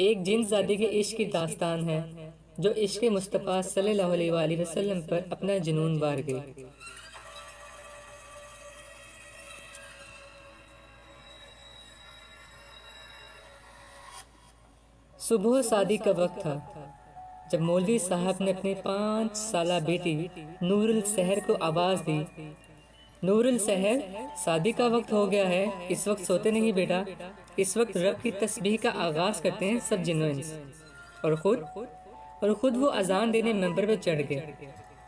ایک جن زادی کے عشق کی داستان ہے جو عشق مصطفیٰ صلی اللہ علیہ وآلہ وسلم پر اپنا جنون بار گئی۔ صبح صادق کا وقت تھا جب مولوی صاحب نے اپنی 5 سالہ بیٹی نور السحر کو آواز دی، نور السحر، صادق کا وقت ہو گیا ہے، اس وقت سوتے نہیں بیٹا، اس وقت رب کی تسبیح کا آغاز کرتے ہیں سب جن و انس۔ اور خود وہ اذان دینے ممبر پہ چڑھ گئے،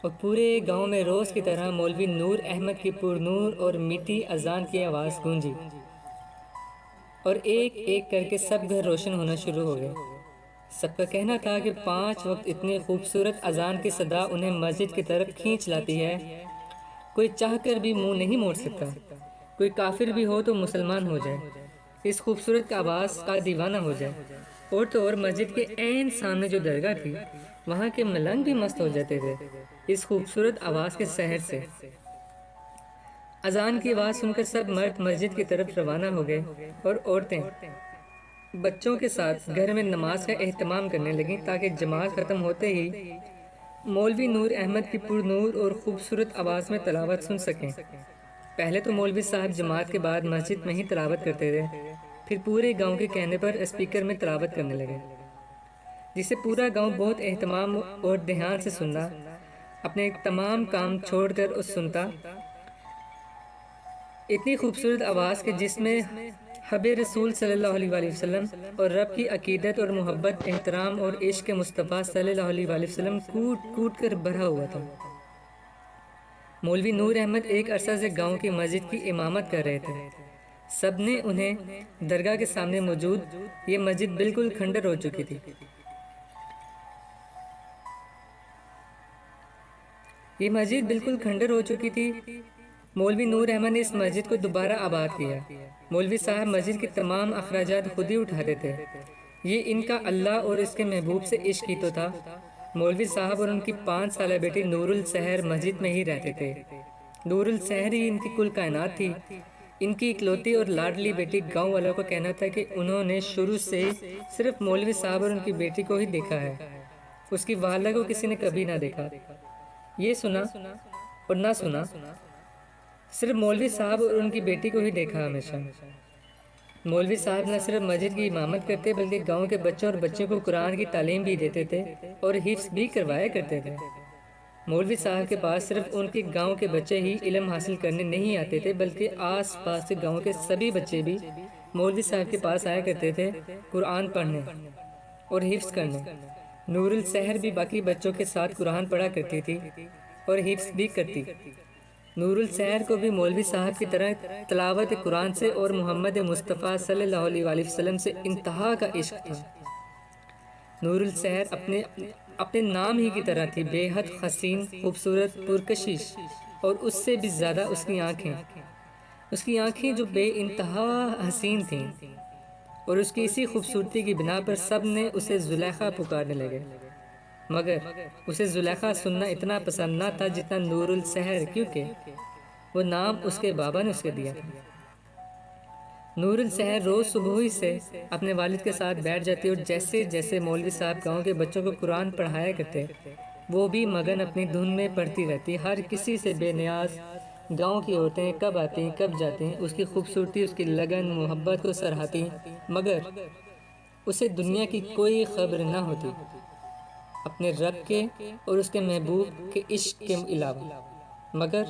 اور پورے گاؤں میں روز کی طرح مولوی نور احمد کی پر نور اور میٹھی اذان کی آواز گونجی، اور ایک ایک کر کے سب گھر روشن ہونا شروع ہو گئے۔ سب کا کہنا تھا کہ 5 وقت اتنی خوبصورت اذان کی صدا انہیں مسجد کی طرف کھینچ لاتی ہے، کوئی چاہ کر بھی منہ نہیں موڑ سکتا، کوئی کافر بھی ہو تو مسلمان ہو جائے، اس خوبصورت آواز کا دیوانہ ہو جائے۔ اور تو اور مسجد کے عین سامنے جو درگاہ تھی، وہاں کے ملنگ بھی مست ہو جاتے تھے اس خوبصورت آواز کے سحر سے۔ اذان کی آواز سن کر سب مرد مسجد کی طرف روانہ ہو گئے، اور عورتیں بچوں کے ساتھ گھر میں نماز کا اہتمام کرنے لگیں تاکہ جماعت ختم ہوتے ہی مولوی نور احمد کی پر نور اور خوبصورت آواز میں تلاوت سن سکیں۔ پہلے تو مولوی صاحب جماعت کے بعد مسجد میں ہی تلاوت کرتے تھے، پھر پورے گاؤں کے کہنے پر اسپیکر میں تلاوت کرنے لگے، جسے پورا گاؤں بہت اہتمام اور دھیان سے سننا، اپنے تمام کام چھوڑ کر اس سنتا۔ اتنی خوبصورت آواز کہ جس میں حب رسول صلی اللہ علیہ وآلہ وسلم اور رب کی عقیدت اور محبت، احترام اور عشق مصطفیٰ صلی اللہ علیہ وآلہ وسلم کوٹ کوٹ کر بھرا ہوا تھا۔ مولوی نور احمد ایک عرصہ سے گاؤں کی مسجد کی امامت کر رہے تھے۔ سب نے انہیں درگاہ کے سامنے موجود یہ مسجد بالکل کھنڈر ہو چکی تھی۔ یہ مسجد بالکل کھنڈر ہو چکی تھی۔ مولوی نور احمد نے اس مسجد کو دوبارہ آباد کیا۔ مولوی صاحب مسجد کے تمام اخراجات خود ہی اٹھاتے تھے۔ یہ ان کا اللہ اور اس کے محبوب سے عشق ہی تو تھا۔ مولوی صاحب اور ان کی 5 سالہ بیٹی نور السحر مسجد میں ہی رہتے تھے۔ نور السحر ہی ان کی کل کائنات تھی۔ ان کی اکلوتی اور لاڈلی بیٹی، گاؤں والوں کو کہنا تھا کہ انہوں نے شروع سے صرف مولوی صاحب اور ان کی بیٹی کو ہی دیکھا ہے، اس کی والدہ کو کسی نے کبھی نہ دیکھا۔ یہ سنا اور نہ سنا، صرف مولوی صاحب اور ان کی بیٹی کو ہی دیکھا ہمیشہ۔ مولوی صاحب نہ صرف مسجد کی امامت کرتے بلکہ گاؤں کے بچوں اور بچیوں کو قرآن کی تعلیم بھی دیتے تھے اور حفظ بھی کروایا کرتے تھے۔ مولوی صاحب کے پاس صرف ان کے گاؤں کے بچے ہی علم حاصل کرنے نہیں آتے تھے بلکہ آس پاس کے گاؤں کے سبھی بچے بھی مولوی صاحب کے پاس آیا کرتے تھے قرآن پڑھنے اور حفظ کرنے۔ نور السحر بھی باقی بچوں کے ساتھ قرآن پڑھا کرتی تھی اور حفظ بھی کرتی۔ نور السحر کو بھی مولوی صاحب کی طرح تلاوت قرآن سے اور محمد مصطفیٰ صلی اللہ علیہ وآلہ وسلم سے انتہا کا عشق تھا۔ نور السحر اپنے نام ہی کی طرح تھی، بے حد حسین، خوبصورت، پرکشش، اور اس سے بھی زیادہ اس کی آنکھیں جو بے انتہا حسین تھیں، اور اس کی اسی خوبصورتی کی بنا پر سب نے اسے زلیخا پکارنے لگے، مگر اسے زلیخا سننا اتنا پسند نہ تھا جتنا نور السحر، کیونکہ وہ نام اس کے بابا نے اسے دیا تھا۔ نور السحر روز صبح ہی سے اپنے والد کے ساتھ بیٹھ جاتی اور جیسے جیسے مولوی صاحب گاؤں کے بچوں کو قرآن پڑھایا کرتے، وہ بھی مگن اپنی دھن میں پڑھتی رہتی، ہر کسی سے بے نیاز۔ گاؤں کی عورتیں کب آتی کب جاتی، اس کی خوبصورتی، اس کی لگن، محبت کو سراہتی، مگر اسے دنیا کی کوئی خبر نہ ہوتی اپنے رب کے اور اس کے محبوب کے عشق کے علاوہ۔ مگر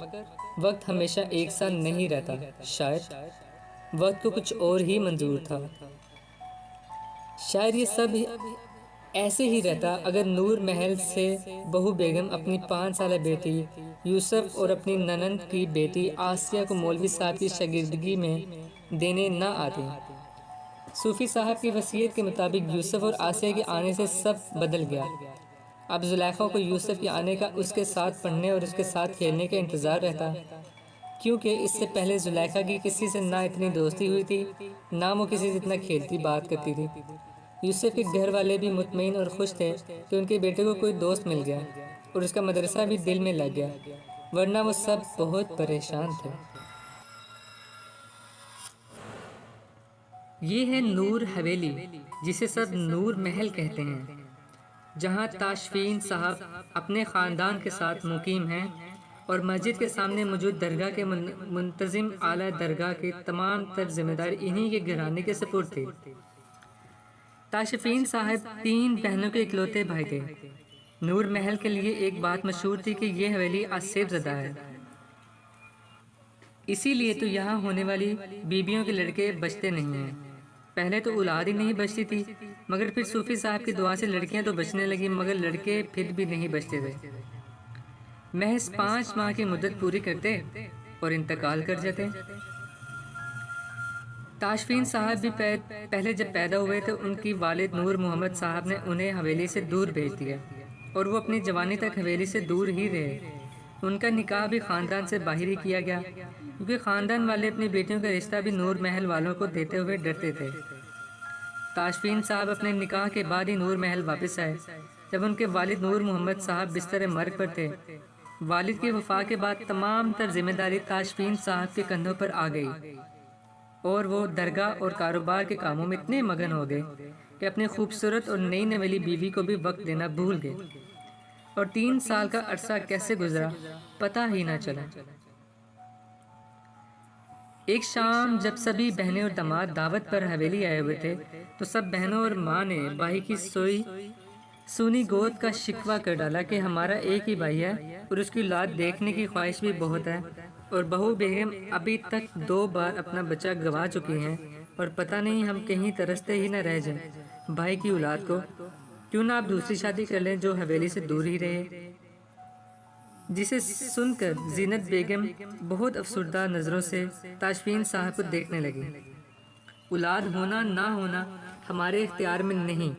وقت ہمیشہ ایک ساتھ نہیں رہتا، شاید وقت کو کچھ اور ہی منظور تھا۔ شاید یہ سب ایسے ہی رہتا اگر نور محل سے بہو بیگم اپنی 5 سالہ بیٹی یوسف اور اپنی ننند کی بیٹی آسیہ کو مولوی صاحب کی شاگردگی میں دینے نہ آتی۔ صوفی صاحب کی وصیت کے مطابق یوسف اور آسیہ کے آنے سے سب بدل گیا۔ اب زلیخا کو یوسف کے آنے کا، اس کے ساتھ پڑھنے اور اس کے ساتھ کھیلنے کا انتظار رہتا، کیونکہ اس سے پہلے زلیخا کی کسی سے نہ اتنی دوستی ہوئی تھی، نہ وہ کسی سے اتنا کھیلتی بات کرتی تھی۔ یوسف کے گھر والے بھی مطمئن اور خوش تھے کہ ان کے بیٹے کو کوئی دوست مل گیا اور اس کا مدرسہ بھی دل میں لگ گیا، ورنہ وہ سب بہت پریشان تھے۔ یہ ہے نور حویلی، جسے سب نور محل کہتے ہیں، جہاں تاشفین صاحب اپنے خاندان کے ساتھ مقیم ہیں، اور مسجد کے سامنے موجود درگاہ کے منتظم اعلیٰ درگاہ کی تمام تر ذمہ داری انہی کے گھرانے کے سپرد تھی۔ تاشفین صاحب 3 بہنوں کے اکلوتے بھائی تھے۔ نور محل کے لیے ایک بات مشہور تھی کہ یہ حویلی آصف زدہ ہے، اسی لیے تو یہاں ہونے والی بیویوں کے لڑکے بچتے نہیں ہیں۔ پہلے تو اولاد ہی نہیں بچتی تھی، مگر پھر صوفی صاحب کی دعا سے لڑکیاں تو بچنے لگی، مگر لڑکے پھر بھی نہیں بچتے تھے۔ محض 5 ماہ کی مدت پوری کرتے اور انتقال کر جاتے۔ تاشفین صاحب بھی پہلے جب پیدا ہوئے تو ان کی والد نور محمد صاحب نے انہیں حویلی سے دور بھیج دیا، اور وہ اپنی جوانی تک حویلی سے دور ہی رہے۔ ان کا نکاح بھی خاندان سے باہر ہی کیا گیا، کیونکہ خاندان والے اپنی بیٹیوں کا رشتہ بھی نور محل والوں کو دیتے ہوئے ڈرتے تھے۔ تاشفین صاحب اپنے نکاح کے بعد ہی نور محل واپس آئے، جب ان کے والد نور محمد صاحب بستر مرگ پر تھے۔ والد کی وفات کے بعد تمام تر ذمہ داری تاشفین صاحب کے کندھوں پر آ گئی، اور وہ درگاہ اور کاروبار کے کاموں میں اتنے مگن ہو گئے کہ اپنے خوبصورت اور نئی نویلی بیوی کو بھی وقت دینا بھول گئے، اور 3 سال کا عرصہ کیسے گزرا پتہ ہی نہ چلا۔ ایک شام جب سبھی بہنیں اور داماد دعوت پر حویلی آئے ہوئے تھے تو سب بہنوں اور ماں نے بھائی کی سونی گود کا شکوہ کر ڈالا کہ ہمارا ایک ہی بھائی ہے اور اس کی اولاد دیکھنے کی خواہش بھی بہت ہے، اور بہو بیگم ابھی تک 2 بار اپنا بچہ گنوا چکی ہیں، اور پتہ نہیں ہم کہیں ترستے ہی نہ رہ جائیں بھائی کی اولاد کو، کیوں نہ آپ دوسری شادی کر لیں جو حویلی سے دور ہی رہے۔ جسے سن کر زینت بیگم بہت افسردہ نظروں سے تاشفین صاحب کو دیکھنے لگی۔ اولاد ہونا نہ ہونا ہمارے اختیار میں نہیں،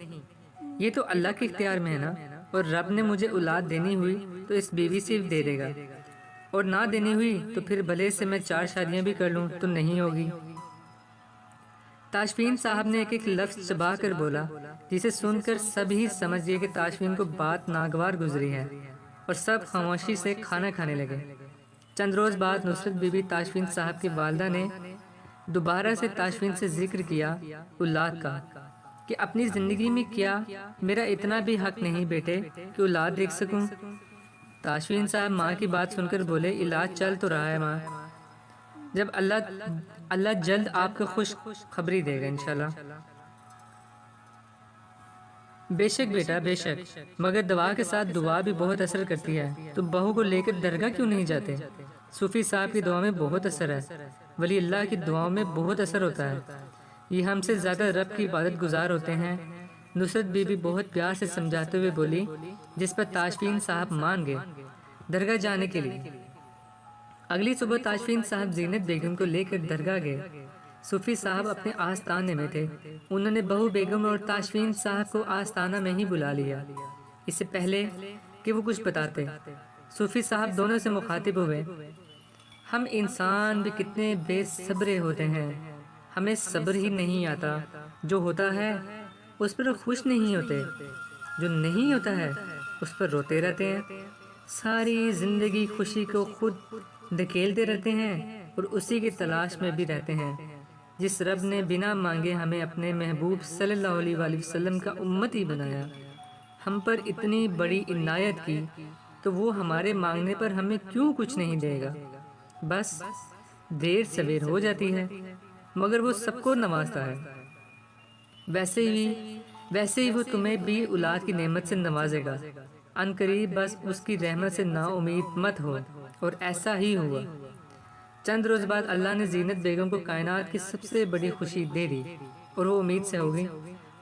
یہ تو اللہ کے اختیار میں ہے نا، اور رب نے مجھے اولاد دینی ہوئی تو اس بیوی سے دے دے گا، اور نہ دینی ہوئی تو پھر بھلے سے میں 4 شادیاں بھی کر لوں تو نہیں ہوگی۔ تاشفین صاحب نے ایک لفظ چبا کر بولا، جسے سن کر سب ہی سمجھ گئے کہ تاشفین کو بات ناگوار گزری ہے، اور سب خاموشی سے کھانا کھانے لگے۔ چند روز بعد نصرت بی بی تاشفین صاحب کی والدہ نے دوبارہ سے تاشفین سے ذکر کیا اولاد کا، کہ اپنی زندگی میں کیا میرا اتنا بھی حق نہیں بیٹے کہ اولاد دیکھ سکوں؟ تاشفین صاحب ماں کی بات سن کر بولے، علاج چل تو رہا ہے ماں، جب اللہ جلد آپ کو خوش خبری دے گا انشاءاللہ۔ بے شک بیٹا بے شک، مگر دعا کے ساتھ دعا بھی بہت اثر کرتی ہے، تو بہو کو لے کر درگاہ کیوں نہیں جاتے؟ صوفی صاحب کی دعا میں بہت اثر ہے، ولی اللہ کی دعاؤں میں بہت اثر ہوتا ہے، یہ ہم سے زیادہ رب کی عبادت گزار ہوتے ہیں۔ نصرت بی بی بہت پیار سے سمجھاتے ہوئے بولی، جس پر تاشفین صاحب مان گئے درگاہ جانے کے لیے۔ اگلی صبح تاشفین صاحب زینت بیگم کو لے کر درگاہ گئے۔ صوفی صاحب اپنے آستانے میں تھے، انہوں نے بہو بیگم اور تاشفین صاحب کو آستانہ میں ہی بلا لیا، اس سے پہلے کہ وہ کچھ بتاتے۔ صوفی صاحب دونوں سے مخاطب ہوئے، ہم انسان بھی کتنے بے صبرے ہوتے ہیں، ہمیں صبر ہی نہیں آتا، جو ہوتا ہے اس پر خوش نہیں ہوتے، جو نہیں ہوتا ہے اس پر روتے رہتے ہیں، ساری زندگی خوشی کو خود دھکیلتے رہتے ہیں اور اسی کی تلاش میں بھی رہتے ہیں۔ جس رب نے بنا مانگے ہمیں اپنے محبوب صلی اللہ علیہ وآلہ وسلم کا امتی بنایا، ہم پر اتنی بڑی عنایت کی، تو وہ ہمارے مانگنے پر ہمیں کیوں کچھ نہیں دے گا؟ بس دیر سویر ہو جاتی ہے، مگر وہ سب کو نوازتا ہے۔ ویسے ہی وہ تمہیں بھی اولاد کی نعمت سے نوازے گا ان قریب، بس اس کی رحمت سے نا امید مت ہو۔ اور ایسا ہی ہوا۔ چند روز بعد اللہ نے زینت بیگم کو کائنات کی سب سے بڑی خوشی دے دی، اور وہ امید سے ہو گئی۔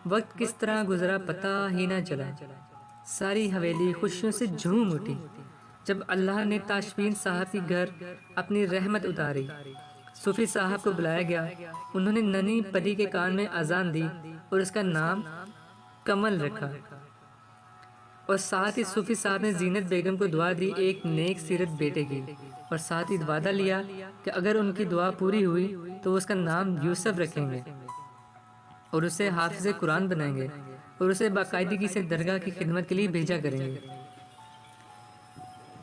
وقت کس طرح گزرا پتہ ہی نہ چلا، ساری حویلی خوشیوں سے جھوم اٹھی جب اللہ نے تاشفین صاحب کی گھر اپنی رحمت اتاری۔ صوفی صاحب کو بلایا گیا، انہوں نے ننھی پری کے کان میں اذان دی اور اس کا نام کمل رکھا، اور ساتھ ہی صوفی صاحب نے زینت بیگم کو دعا دی ایک نیک سیرت بیٹے کی، اور ساتھ ہی وعدہ لیا کہ اگر ان کی دعا پوری ہوئی تو اس کا نام یوسف رکھیں گے، اور اسے حافظ قرآن بنائیں گے، اور اسے باقاعدگی سے درگاہ کی خدمت کے لیے بھیجا کریں گے۔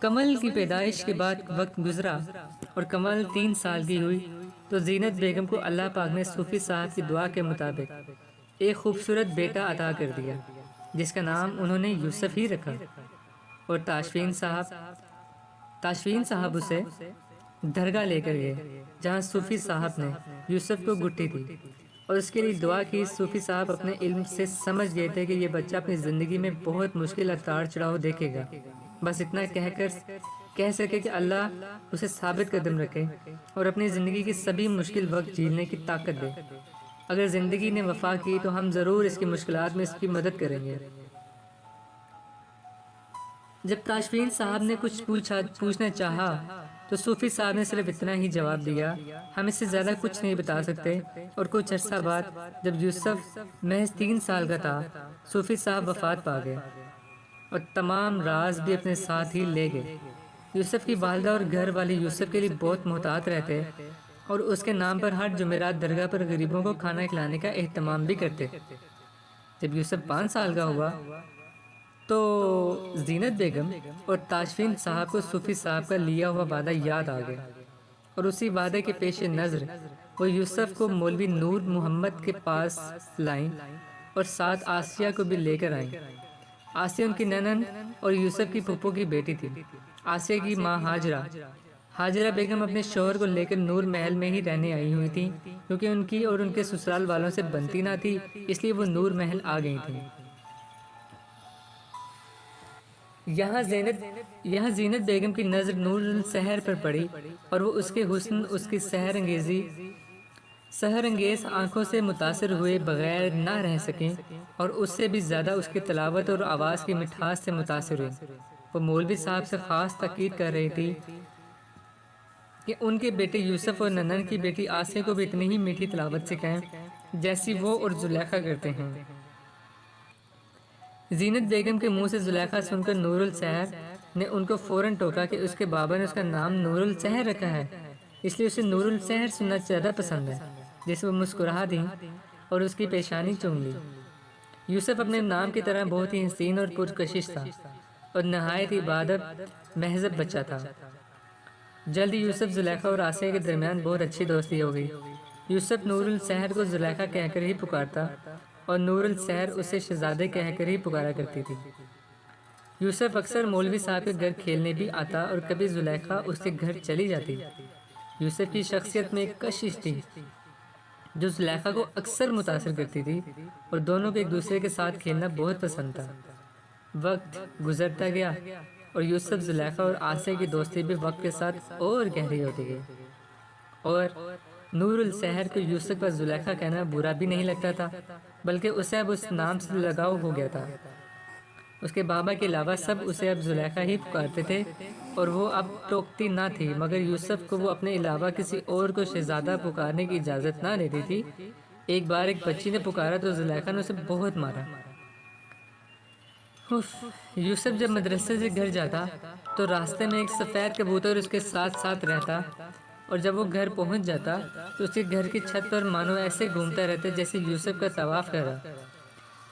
کمل کی پیدائش کے بعد وقت گزرا اور کمل 3 سال کی ہوئی تو تو زینت بیگم کو اللہ پاک نے صوفی صاحب کی دعا کے مطابق ایک خوبصورت بیٹا عطا کر دیا جس کا نام انہوں نے یوسف ہی رکھا، اور تاشفین صاحب اسے درگاہ لے کر گئے جہاں صوفی صاحب نے یوسف کو گٹھی دی اور اس کے لیے دعا کی۔ صوفی صاحب اپنے علم سے سمجھ گئے تھے کہ یہ بچہ اپنی زندگی میں بہت مشکل اتار چڑھاؤ دیکھے گا، بس اتنا کہہ سکے کہ اللہ اسے ثابت قدم رکھے اور اپنی زندگی کی سبھی مشکل وقت جھیلنے کی طاقت دے۔ اگر زندگی نے وفا کی تو ہم ضرور اس کی مشکلات میں اس کی مدد کریں گے۔ جب تاشفین صاحب نے کچھ پوچھنا چاہا تو صوفی صاحب نے صرف اتنا ہی جواب دیا، ہم اس سے زیادہ کچھ نہیں بتا سکتے۔ اور کچھ عرصہ بعد جب یوسف محض 3 سال کا تھا، صوفی صاحب وفات پا گئے اور تمام راز بھی اپنے ساتھ ہی لے گئے۔ یوسف کی والدہ اور گھر والے یوسف کے لیے بہت محتاط رہتے اور اس کے نام پر ہر جمعرات درگاہ پر غریبوں کو کھانا کھلانے کا اہتمام بھی کرتے۔ جب یوسف 5 سال کا ہوا تو زینت بیگم اور تاشفین صاحب کو صوفی صاحب کا لیا ہوا وعدہ یاد آ گیا، اور اسی وعدے کے پیش نظر وہ یوسف کو مولوی نور محمد کے پاس لائیں اور ساتھ آسیہ کو بھی لے کر آئیں۔ آسیہ ان کی ننند اور یوسف کی پھپھو کی بیٹی تھی۔ آسیہ کی ماں ہاجرہ بیگم اپنے شوہر کو لے کر نور محل میں ہی رہنے آئی ہوئی تھیں، کیونکہ ان کی اور ان کے سسرال والوں سے بنتی نہ تھی، اس لیے وہ نور محل آ گئی تھیں۔ یہاں زینت بیگم کی نظر نور السحر پر پڑی اور وہ اس کے حسن، اس کی سحر انگیز آنکھوں سے متاثر ہوئے بغیر نہ رہ سکیں، اور اس سے بھی زیادہ اس کی تلاوت اور آواز کی مٹھاس سے متاثر ہوئی۔ وہ مولوی صاحب سے خاص تاکید کر رہی تھی کہ ان کے بیٹے یوسف اور ننند کی بیٹی آسیہ کو بھی اتنی ہی میٹھی تلاوت سکھائیں جیسی وہ اور زلیخا کرتے ہیں۔ زینت بیگم کے منہ سے زلیخا سن کر نور السحر نے ان کو فوراً ٹوکا کہ اس کے بابا نے اس کا نام نور السحر رکھا ہے، اس لیے اسے نور السحر سننا زیادہ پسند ہے، جس وہ مسکرا دیں اور اس کی پیشانی چوم لی۔ یوسف اپنے نام کی طرح بہت ہی حسین اور پرکشش تھا اور نہایت ہی بادب مہذب بچہ تھا۔ جلد یوسف زلیخا اور آسیہ کے درمیان بہت اچھی دوستی ہو گئی۔ یوسف نور السحر کو زلیخا کہہ کر ہی پکارتا اور نور السحر اسے شہزادے کہہ کر ہی پکارا کرتی تھی۔ یوسف اکثر مولوی صاحب کے گھر کھیلنے بھی آتا اور کبھی زلیخا اس کے گھر چلی جاتی۔ یوسف کی شخصیت میں ایک کشش تھی جو زلیخا کو اکثر متاثر کرتی تھی، اور دونوں کو ایک دوسرے کے ساتھ کھیلنا بہت پسند تھا۔ وقت گزرتا گیا اور یوسف، زلیخا اور آسیہ کی دوستی بھی وقت کے ساتھ اور گہری ہوتی گئی، اور نور السحر کو یوسف کا زلیخا کہنا برا بھی نہیں لگتا تھا، بلکہ اسے اب اس نام سے لگاؤ ہو گیا تھا۔ اس کے بابا کے علاوہ سب اسے اب زلیخا ہی پکارتے تھے اور وہ اب ٹوکتی نہ تھی، مگر یوسف کو وہ اپنے علاوہ کسی اور کو شہزادہ پکارنے کی اجازت نہ دیتی تھی۔ ایک بار ایک بچی نے پکارا تو زلیخا نے اسے بہت مارا۔ یوسف جب مدرسے سے گھر جاتا تو راستے میں ایک سفید کبوتر اس کے ساتھ ساتھ رہتا، اور جب وہ گھر پہنچ جاتا تو اس کے گھر کی چھت پر مانو ایسے گھومتا رہتا جیسے یوسف کا طواف کر رہا،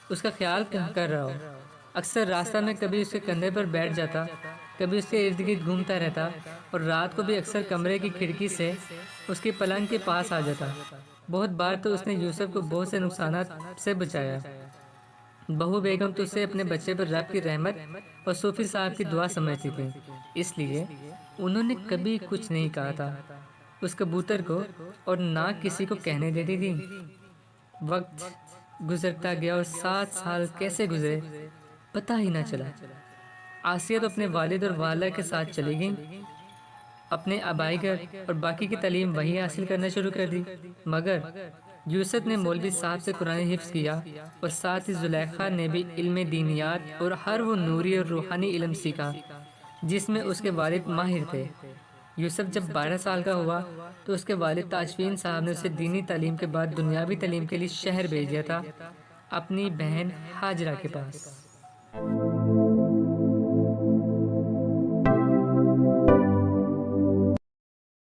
اس کا خیال کر رہا ہو۔ اکثر راستہ میں کبھی اس کے کندھے پر بیٹھ جاتا، کبھی اس کے ارد گرد گھومتا رہتا، اور رات کو بھی اکثر کمرے کی کھڑکی سے اس کی پلنگ کے پاس آ جاتا۔ بہت بار تو اس نے یوسف کو بہت سے نقصانات سے بچایا۔ بہو بیگم تو اسے اپنے بچے پر رب کی رحمت اور صوفی صاحب کی دعا سمجھتی تھی، اس لیے انہوں نے کبھی کچھ نہیں کہا تھا اس کبوتر کو، اور نہ کسی کو کہنے دیتی تھی۔ وقت گزرتا گیا اور 7 سال کیسے گزرے پتہ ہی نہ چلا۔ آسیہ تو اپنے والد اور والدہ کے ساتھ چلی گئی، اپنے آبائی گھر، اور باقی کی تعلیم وہی حاصل کرنا شروع کر دی، مگر یوسف نے مولوی صاحب سے قرآن حفظ کیا، اور ساتھ ہی زلیخا نے بھی علم دینیات اور ہر وہ نوری اور روحانی علم سیکھا جس میں اس کے والد ماہر تھے۔ یوسف جب 12 سال کا ہوا تو اس کے والد تاشفین صاحب نے اسے دینی تعلیم کے بعد دنیاوی تعلیم کے لیے شہر بھیج دیا تھا، اپنی بہن ہاجرہ کے پاس۔